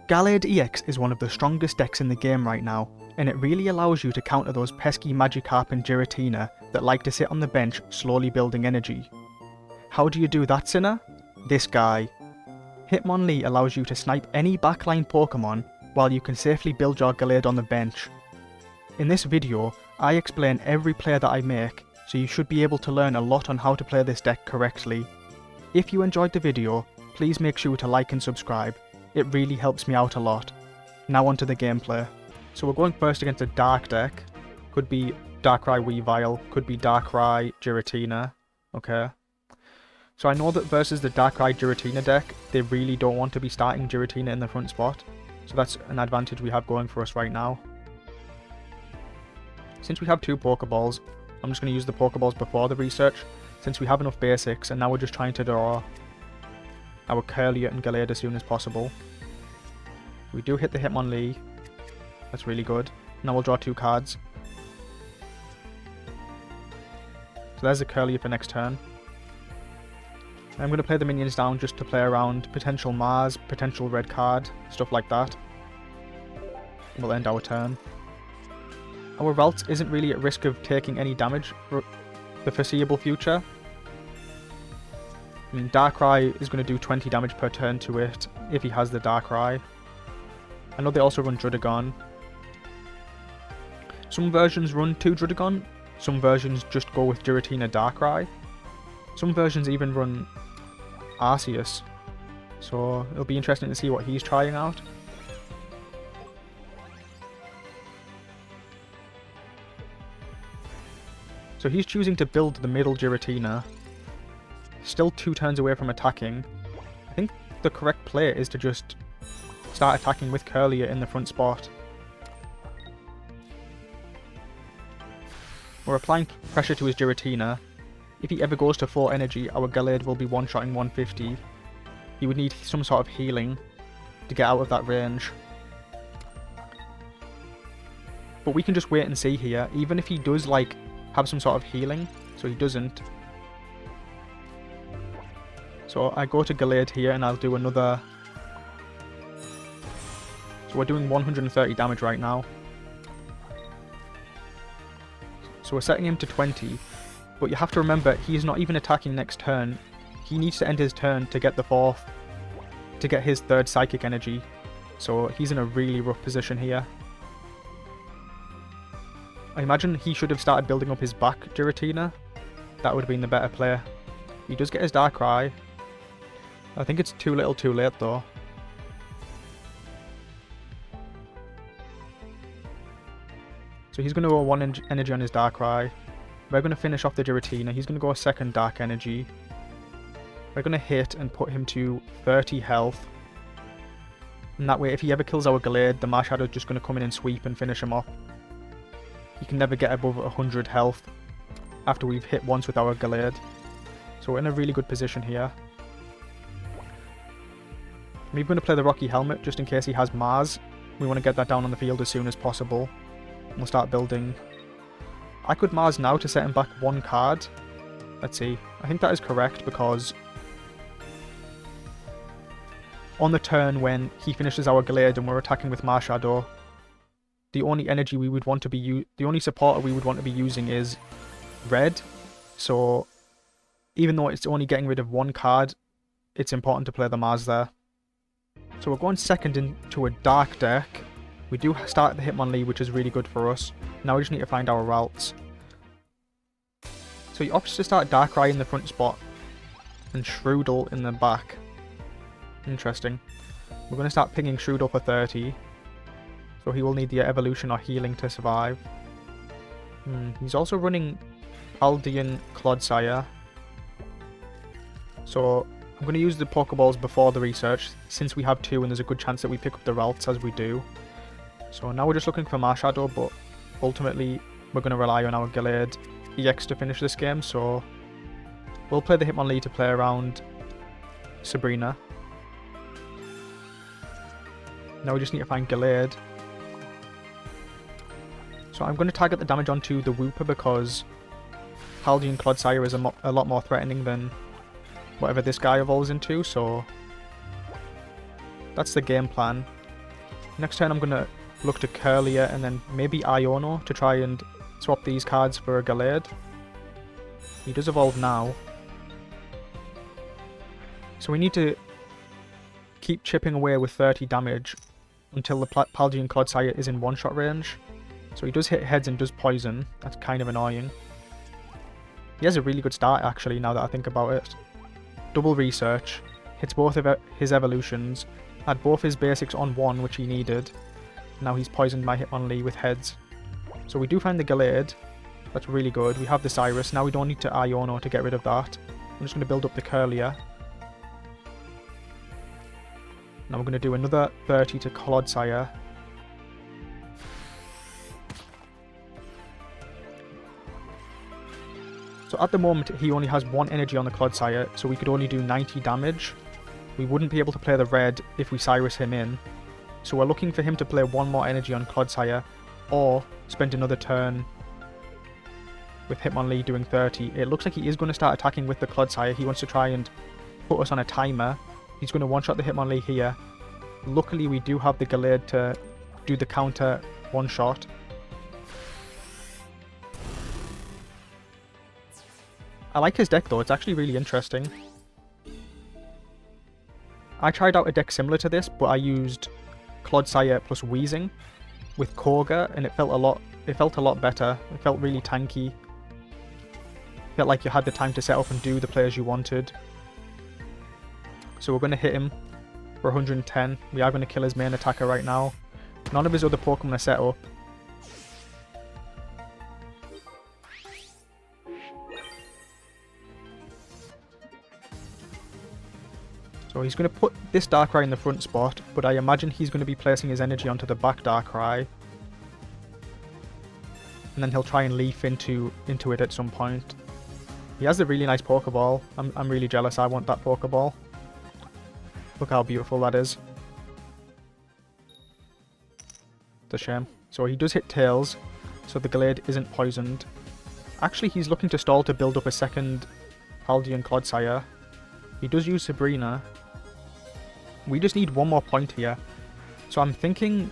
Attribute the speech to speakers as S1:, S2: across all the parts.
S1: Gallade EX is one of the strongest decks in the game right now, and it really allows you to counter those pesky Magikarp and Giratina that like to sit on the bench slowly building energy. How do you do that, Sinner? This guy. Hitmonlee allows you to snipe any backline Pokémon while you can safely build your Gallade on the bench. In this video, I explain every play that I make, so you should be able to learn a lot on how to play this deck correctly. If you enjoyed the video, please make sure to like and subscribe. It really helps me out a lot. Now onto the gameplay. So we're going first against a dark deck. Could be Darkrai Weavile, could be Darkrai Giratina. Okay. So I know that versus the Darkrai Giratina deck, they really don't want to be starting Giratina in the front spot. So that's an advantage we have going for us right now. Since we have two Pokeballs, I'm just going to use the Pokeballs before the research, since we have enough basics, and now we're just trying to draw our Curlier and Gallade as soon as possible. We do hit the Hitmonlee. That's really good. Now we'll draw two cards. So there's the Curlier for next turn. I'm going to play the minions down just to play around potential Mars, potential red card, stuff like that. We'll end our turn. Our Ralts isn't really at risk of taking any damage for the foreseeable future. I mean, Darkrai is going to do 20 damage per turn to it if he has the Darkrai. I know they also run Druddigon. Some versions run 2 Druddigon, some versions just go with Giratina Darkrai. Some versions even run Arceus, so it'll be interesting to see what he's trying out. So he's choosing to build the middle Giratina. Still 2 turns away from attacking. I think the correct play is to just start attacking with Curlier in the front spot. We're applying pressure to his Giratina. If he ever goes to 4 energy, our Gallade will be one-shotting 150. He would need some sort of healing to get out of that range. But we can just wait and see here, even if he does like have some sort of healing, so he doesn't. So I go to Gallade here and I'll do another. So we're doing 130 damage right now. So we're setting him to 20. But you have to remember, he's not even attacking next turn. He needs to end his turn to get the 4th, to get his 3rd Psychic Energy. So he's in a really rough position here. I imagine he should have started building up his back Giratina. That would have been the better play. He does get his Darkrai. I think it's too little too late though. So he's going to go 1 energy on his Darkrai. We're going to finish off the Giratina. He's going to go a 2nd Dark Energy. We're going to hit and put him to 30 health. And that way, if he ever kills our Gallade, the Marshadow is just going to come in and sweep and finish him off. He can never get above 100 health after we've hit once with our Gallade. So we're in a really good position here. We're going to play the Rocky Helmet just in case he has Mars. We want to get that down on the field as soon as possible. We'll start building. I could Mars now to set him back 1 card. Let's see. I think that is correct because on the turn when he finishes our Gallade and we're attacking with Marshadow, the only energy we would want to be the only supporter we would want to be using is red. So even though it's only getting rid of 1 card, it's important to play the Mars there. So we're going 2nd into a dark deck. We do start the Hitmonlee, which is really good for us. Now we just need to find our Ralts. So he opts to start Darkrai in the front spot and Shroodle in the back. Interesting. We're going to start pinging Shroodle for 30. So he will need the evolution or healing to survive. He's also running Paldian Clodsire. So I'm going to use the Pokeballs before the research, since we have 2 and there's a good chance that we pick up the Ralts as we do. So now we're just looking for Marshadow, but ultimately we're going to rely on our Gallade EX to finish this game, so we'll play the Hitmonlee to play around Sabrina. Now we just need to find Gallade. So I'm going to target the damage onto the Wooper because Paldian Clodsire is a lot more threatening than whatever this guy evolves into, so that's the game plan. Next turn I'm going to look to Curlier and then maybe Iono to try and swap these cards for a Gallade. He does evolve now. So we need to keep chipping away with 30 damage until the Paldian Clodsire is in one-shot range. So he does hit heads and does poison. That's kind of annoying. He has a really good start actually, now that I think about it. Double research, hits both of his evolutions, had both his basics on one, which he needed. Now he's poisoned my Hitmonlee with heads. So we do find the Gallade. That's really good. We have the Cyrus. Now we don't need to Iono to get rid of that. I'm just going to build up the Curlier. Now we're going to do another 30 to Clodsire. So at the moment he only has one energy on the Clodsire, so we could only do 90 damage. We wouldn't be able to play the red if we Cyrus him in. So we're looking for him to play one more energy on Clodsire, or spend another turn with Hitmonlee doing 30. It looks like he is going to start attacking with the Clodsire. He wants to try and put us on a timer. He's going to one-shot the Hitmonlee here. Luckily we do have the Gallade to do the counter one-shot. I like his deck though, it's actually really interesting. I tried out a deck similar to this, but I used Clodsire plus Weezing with Koga, and it felt a lot better. It felt really tanky. Felt like you had the time to set up and do the players you wanted. So we're going to hit him for 110. We are going to kill his main attacker right now. None of his other Pokemon are set up. So he's going to put this Darkrai in the front spot, but I imagine he's going to be placing his energy onto the back Darkrai. And then he'll try and leaf into it at some point. He has a really nice Pokeball. I'm really jealous. I want that Pokeball. Look how beautiful that is. It's a shame. So he does hit Tails, so the Gallade isn't poisoned. Actually, he's looking to stall to build up a second Paldian Clodsire. He does use Sabrina. We just need one more point here. So I'm thinking...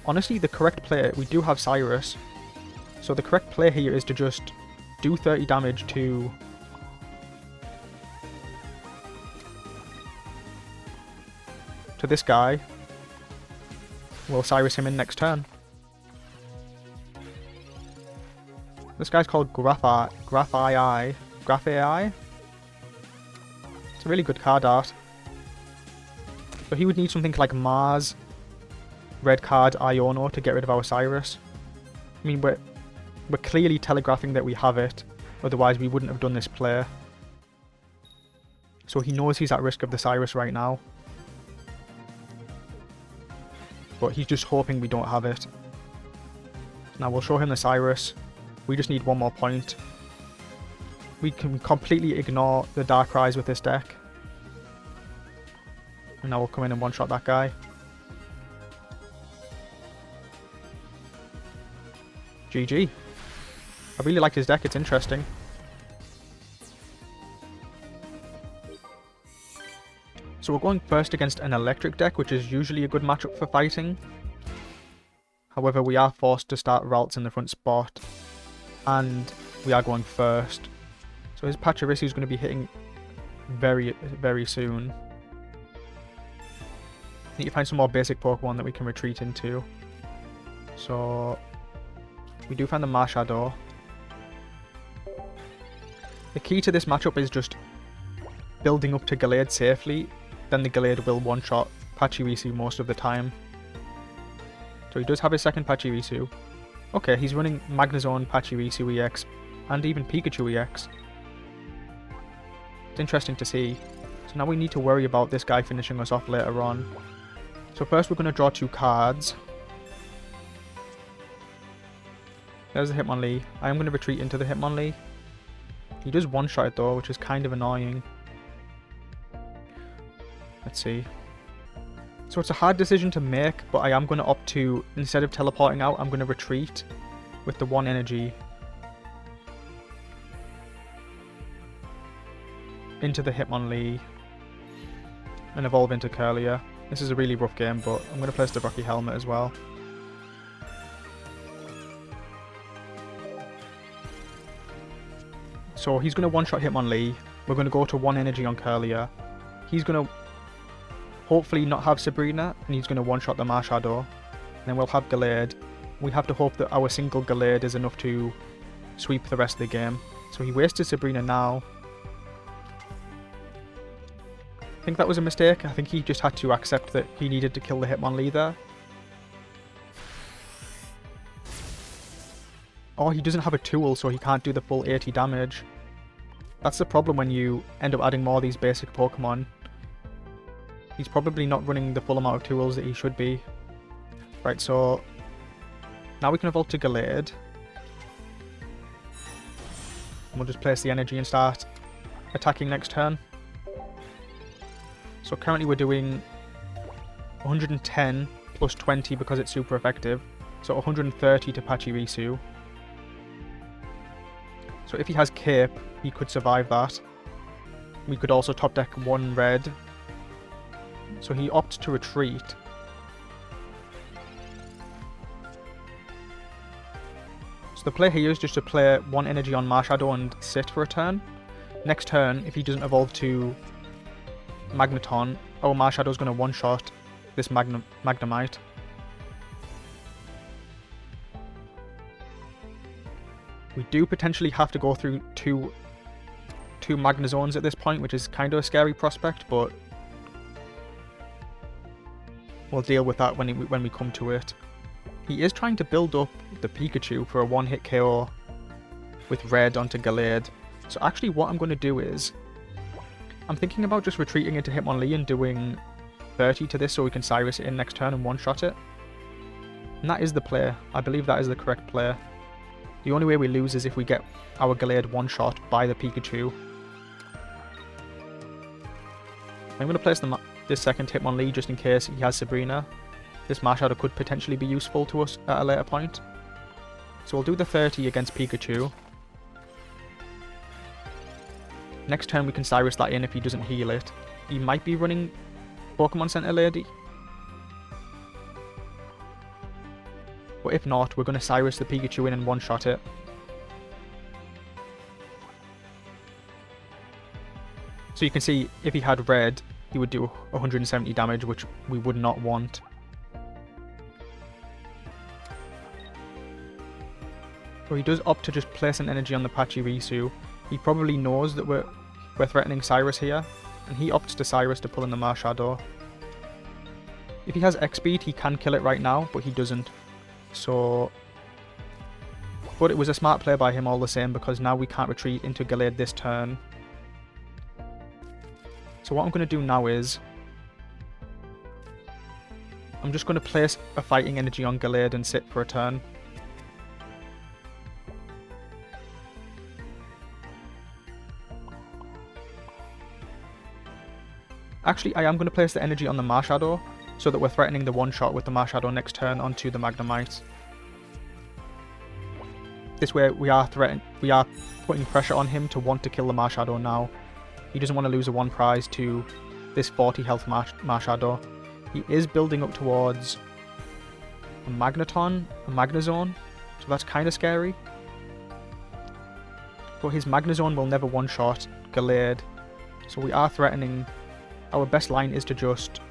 S1: Honestly, the correct play... We do have Cyrus. So the correct play here is to just do 30 damage to... this guy. We'll Cyrus him in next turn. This guy's called Graphai. It's a really good card art. So he would need something like Mars, red card, Iono to get rid of our Cyrus. I mean, we're clearly telegraphing that we have it, otherwise we wouldn't have done this play. So he knows he's at risk of the Cyrus right now. But he's just hoping we don't have it. Now we'll show him the Cyrus. We just need one more point. We can completely ignore the Darkrai's with this deck. And now we'll come in and one-shot that guy. GG. I really like his deck, it's interesting. So we're going first against an electric deck, which is usually a good matchup for fighting. However, we are forced to start Ralts in the front spot. And we are going first. So his Pachirisu is going to be hitting very, very soon. Need to find some more basic Pokemon that we can retreat into. So we do find the Marshadow. The key to this matchup is just building up to Gallade safely. Then the Gallade will one-shot Pachirisu most of the time. So he does have his second Pachirisu. Okay, he's running Magnezone, Pachirisu EX, and even Pikachu EX. It's interesting to see. So now we need to worry about this guy finishing us off later on. So first we're going to draw two cards. There's the Hitmonlee. I am going to retreat into the Hitmonlee. He does one-shot it though, which is kind of annoying. Let's see. So it's a hard decision to make, but I am going to opt to, instead of teleporting out, I'm going to retreat with the one energy into the Hitmonlee and evolve into Curlier. This is a really rough game, but I'm going to place the Rocky Helmet as well. So he's going to one-shot Hitmonlee. We're going to go to 1 energy on Curlier. He's going to hopefully not have Sabrina, and he's going to one-shot the Marshadow. And then we'll have Gallade. We have to hope that our single Gallade is enough to sweep the rest of the game. So he wasted Sabrina now. I think that was a mistake. I think he just had to accept that he needed to kill the Hitmonlee there. Oh, he doesn't have a tool, so he can't do the full 80 damage. That's the problem when you end up adding more of these basic Pokemon. He's probably not running the full amount of tools that he should be. Right, so now we can evolve to Gallade. And we'll just place the energy and start attacking next turn. So currently we're doing 110 plus 20 because it's super effective. So 130 to Pachirisu. So if he has Cape, he could survive that. We could also top deck 1 red. So he opts to retreat. So the play here is just to play 1 energy on Marshadow and sit for a turn. Next turn, if he doesn't evolve to Magneton, our Marshadow is going to one-shot this Magnemite. We do potentially have to go through two Magnezones at this point, which is kind of a scary prospect, but we'll deal with that when we come to it. He is trying to build up the Pikachu for a 1-hit KO with red onto Gallade. So actually what I'm going to do is, I'm thinking about just retreating into Hitmonlee and doing 30 to this so we can Cyrus it in next turn and one-shot it. And that is the play. I believe that is the correct play. The only way we lose is if we get our Gallade one-shot by the Pikachu. I'm going to place this second Hitmonlee just in case he has Sabrina. This Marshadow could potentially be useful to us at a later point. So we'll do the 30 against Pikachu. Next turn we can Cyrus that in if he doesn't heal it. He might be running Pokemon Center Lady. But if not, we're going to Cyrus the Pikachu in and one-shot it. So you can see, if he had red, he would do 170 damage, which we would not want. So he does opt to just place an energy on the Pachirisu. He probably knows that we're threatening Cyrus here, and he opts to Cyrus to pull in the Marshadow. If he has X-Speed, he can kill it right now, but he doesn't. So, but it was a smart play by him all the same, because now we can't retreat into Gallade this turn. So what I'm going to do now is, I'm just going to place a fighting energy on Gallade and sit for a turn. Actually, I am going to place the energy on the Marshadow, so that we're threatening the one-shot with the Marshadow next turn onto the Magnemite. This way we are putting pressure on him to want to kill the Marshadow now. He doesn't want to lose a 1 prize to this 40 health Marshadow. He is building up towards a Magneton, a Magnezone, so that's kind of scary. But his Magnezone will never one-shot Gallade, so we are threatening. Our best line is to just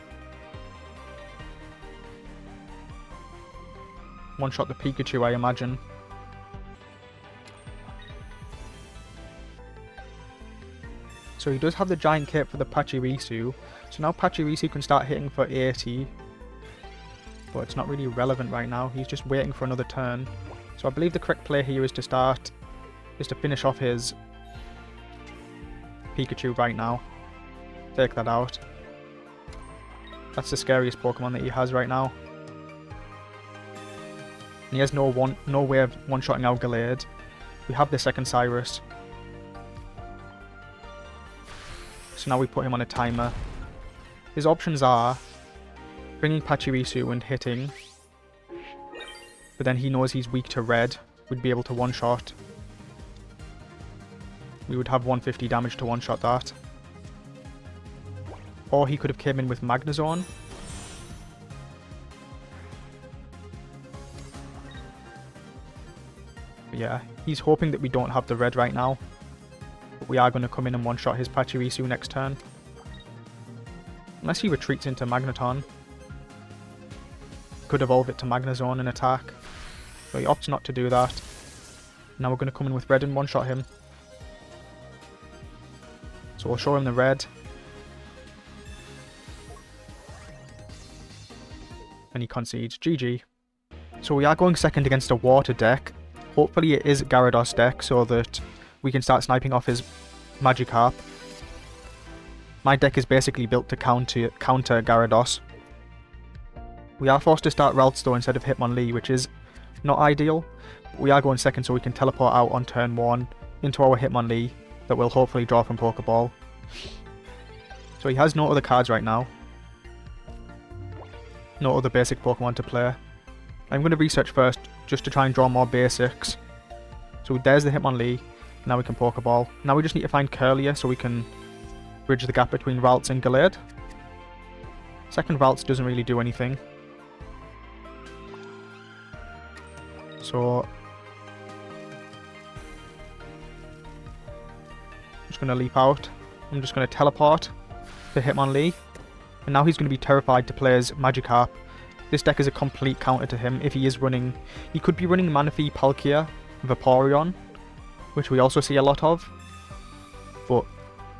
S1: one-shot the Pikachu, I imagine. So he does have the Giant Cape for the Pachirisu. So now Pachirisu can start hitting for 80. But it's not really relevant right now. He's just waiting for another turn. So I believe the correct play here is to finish off his Pikachu right now. Take that out. That's the scariest Pokemon that he has right now. And he has no way of one-shotting our Gallade. We have the second Cyrus. So now we put him on a timer. His options are bringing Pachirisu and hitting. But then he knows he's weak to red. We'd be able to one-shot. We would have 150 damage to one-shot that. Or he could have came in with Magnezone. Yeah, he's hoping that we don't have the red right now. But we are going to come in and one-shot his Pachirisu next turn. Unless he retreats into Magneton. Could evolve it to Magnezone and attack. But he opts not to do that. Now we're going to come in with red and one-shot him. So we'll show him the red. And he concedes. GG. So we are going second against a water deck. Hopefully it is Gyarados deck so that we can start sniping off his Magikarp. My deck is basically built to counter Gyarados. We are forced to start Ralts though instead of Hitmonlee, which is not ideal. We are going second so we can teleport out on turn 1 into our Hitmonlee that we'll hopefully draw from Pokeball. So he has no other cards right now. No other basic Pokemon to play. I'm going to research first just to try and draw more basics. So there's the Hitmonlee. Now we can Pokeball. Now we just need to find Curlier so we can bridge the gap between Ralts and Gallade. Second Ralts doesn't really do anything. So I'm just going to leap out. I'm just going to teleport to Hitmonlee. And now he's going to be terrified to play as Magikarp. This deck is a complete counter to him if he is running... He could be running Manaphy, Palkia, Vaporeon, which we also see a lot of. But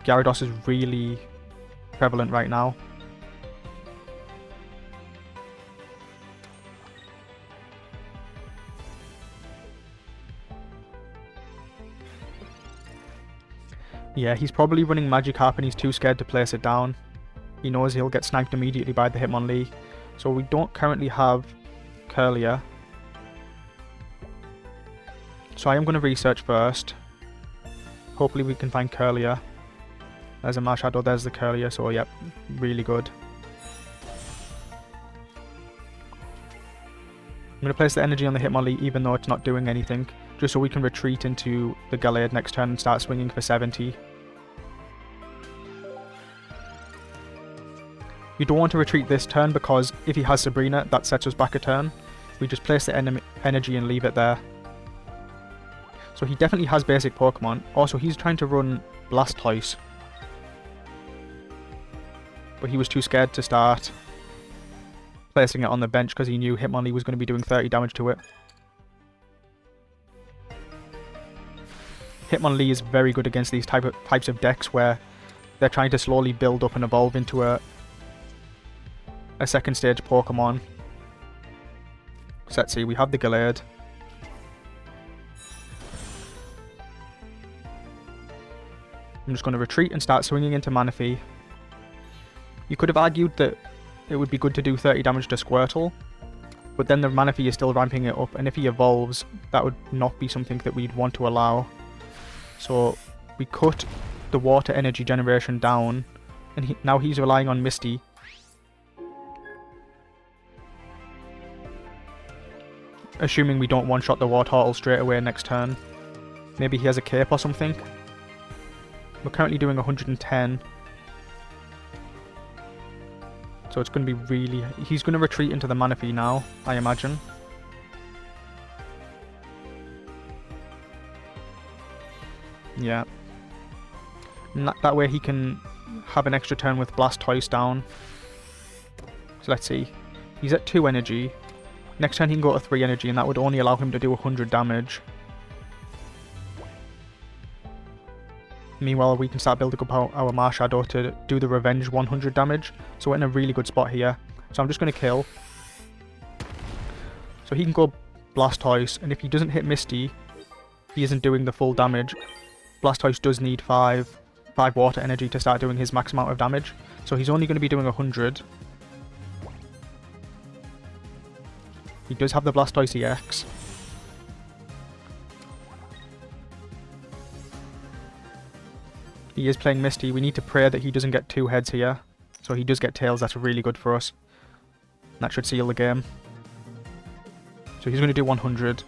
S1: Gyarados is really prevalent right now. Yeah, he's probably running Magikarp and he's too scared to place it down. He knows he'll get sniped immediately by the Hitmonlee. So we don't currently have Curlier. So I am going to research first. Hopefully we can find Curlier. There's a Marshadow, there's the Curlier, so yep, really good. I'm going to place the energy on the Hitmonlee even though it's not doing anything, just so we can retreat into the Gallade next turn and start swinging for 70. You don't want to retreat this turn because if he has Sabrina, that sets us back a turn. We just place the energy and leave it there. So he definitely has basic Pokemon. Also, he's trying to run Blastoise. But he was too scared to start placing it on the bench because he knew Hitmonlee was going to be doing 30 damage to it. Hitmonlee is very good against these types of decks where they're trying to slowly build up and evolve into a second stage Pokemon. So let's see, we have the Gallade. I'm just going to retreat and start swinging into Manaphy. You could have argued that it would be good to do 30 damage to Squirtle, but then the Manaphy is still ramping it up, and if he evolves, that would not be something that we'd want to allow. So we cut the water energy generation down, and now he's relying on Misty. Assuming we don't one-shot the Wartortle straight away next turn. Maybe he has a cape or something. We're currently doing 110. So it's going to be really... He's going to retreat into the Manaphy now, I imagine. Yeah. And that way he can have an extra turn with Blastoise down. So let's see. He's at 2 energy. Next turn he can go to 3 energy and that would only allow him to do 100 damage. Meanwhile, we can start building up our Marshadow to do the revenge 100 damage. So we're in a really good spot here. So I'm just going to kill. So he can go Blastoise, and if he doesn't hit Misty, he isn't doing the full damage. Blastoise does need 5 water energy to start doing his max amount of damage. So he's only going to be doing 100. He does have the Blastoise EX. He is playing Misty. We need to pray that he doesn't get 2 heads here. So he does get tails. That's really good for us. That should seal the game. So he's going to do 100.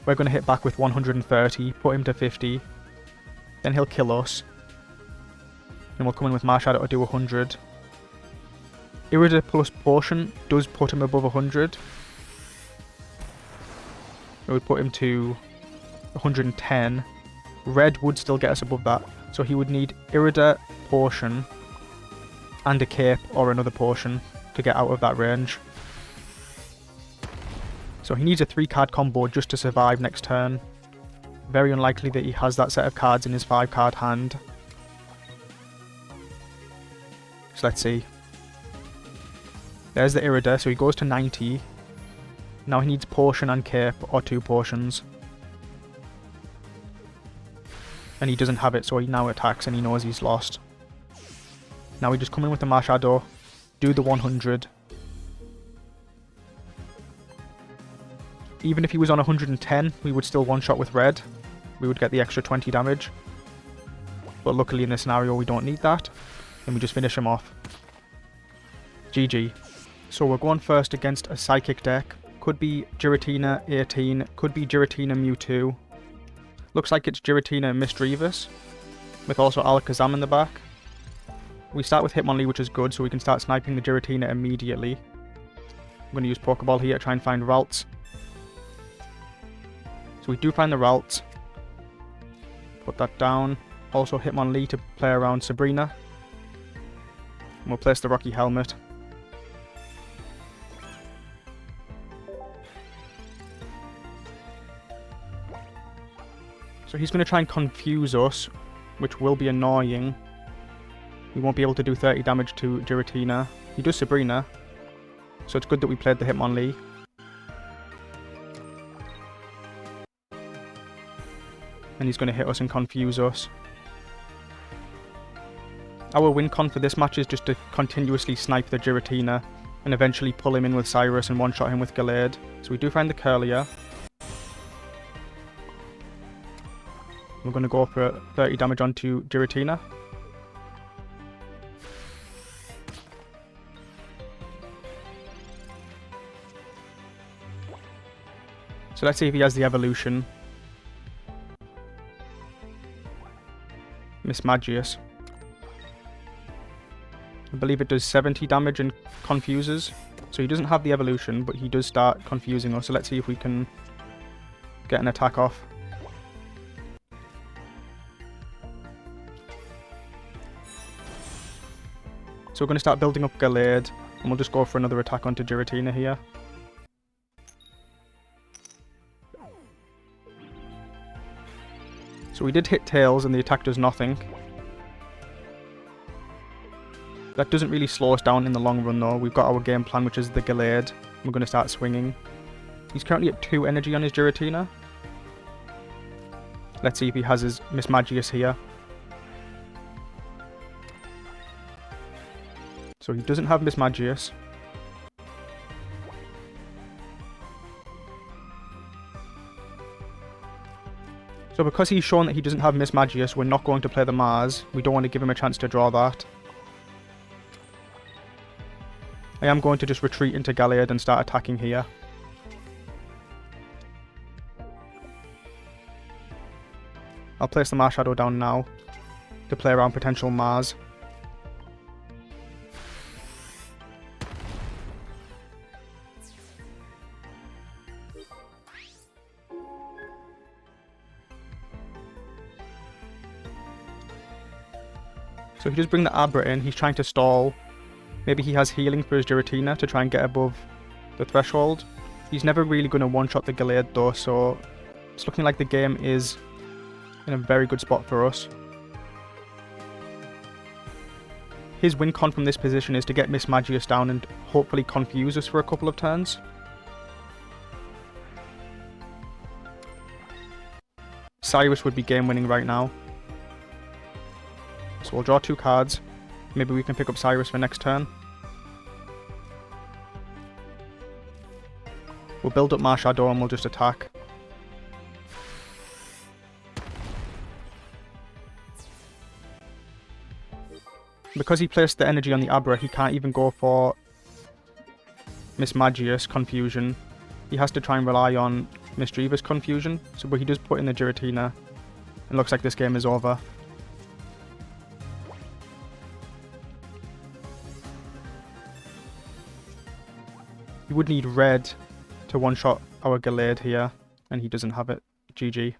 S1: We're going to hit back with 130. Put him to 50. Then he'll kill us. Then we'll come in with Marshadow to do 100. Irida plus Potion does put him above 100. It would put him to 110. Red would still get us above that. So he would need Irida, Potion, and a Cape or another Potion to get out of that range. So he needs a 3-card combo just to survive next turn. Very unlikely that he has that set of cards in his 5-card hand. So let's see. There's the Irida, so he goes to 90. Now he needs Potion and Cape, or 2 Potions. And he doesn't have it, so he now attacks and he knows he's lost. Now we just come in with the Marshadow, do the 100. Even if he was on 110, we would still one-shot with red. We would get the extra 20 damage. But luckily in this scenario we don't need that. And we just finish him off. GG. So we're going first against a Psychic deck. Could be Giratina 18, could be Giratina Mewtwo. Looks like it's Giratina Misdreavus, with also Alakazam in the back. We start with Hitmonlee, which is good, so we can start sniping the Giratina immediately. I'm going to use Pokeball here to try and find Ralts. So we do find the Ralts. Put that down. Also Hitmonlee to play around Sabrina. And we'll place the Rocky Helmet. So he's going to try and confuse us, which will be annoying. We won't be able to do 30 damage to Giratina. He does Sabrina, so it's good that we played the Hitmonlee. And he's going to hit us and confuse us. Our win con for this match is just to continuously snipe the Giratina and eventually pull him in with Cyrus and one-shot him with Gallade. So we do find the Curlier. We're going to go for 30 damage onto Giratina. So let's see if he has the evolution. Mismagius. I believe it does 70 damage and confuses. So he doesn't have the evolution, but he does start confusing us. So let's see if we can get an attack off. So we're going to start building up Gallade, and we'll just go for another attack onto Giratina here. So we did hit Tails and the attack does nothing. That doesn't really slow us down in the long run though. We've got our game plan, which is the Gallade. We're going to start swinging. He's currently at 2 energy on his Giratina. Let's see if he has his Mismagius here. So he doesn't have Mismagius. So because he's shown that he doesn't have Mismagius, we're not going to play the Mars. We don't want to give him a chance to draw that. I am going to just retreat into Gallade and start attacking here. I'll place the Marshadow down now to play around potential Mars. So he does bring the Abra in, he's trying to stall. Maybe he has healing for his Giratina to try and get above the threshold. He's never really going to one-shot the Gallade though, so it's looking like the game is in a very good spot for us. His win con from this position is to get Mismagius down and hopefully confuse us for a couple of turns. Cyrus would be game winning right now. So we'll draw 2 cards. Maybe we can pick up Cyrus for next turn. We'll build up Marshadow and we'll just attack. Because he placed the energy on the Abra, he can't even go for Mismagius Confusion. He has to try and rely on Misdreavus Confusion. So but he does put in the Giratina. It looks like this game is over. You would need red to one-shot our Gallade here. and he doesn't have it. GG.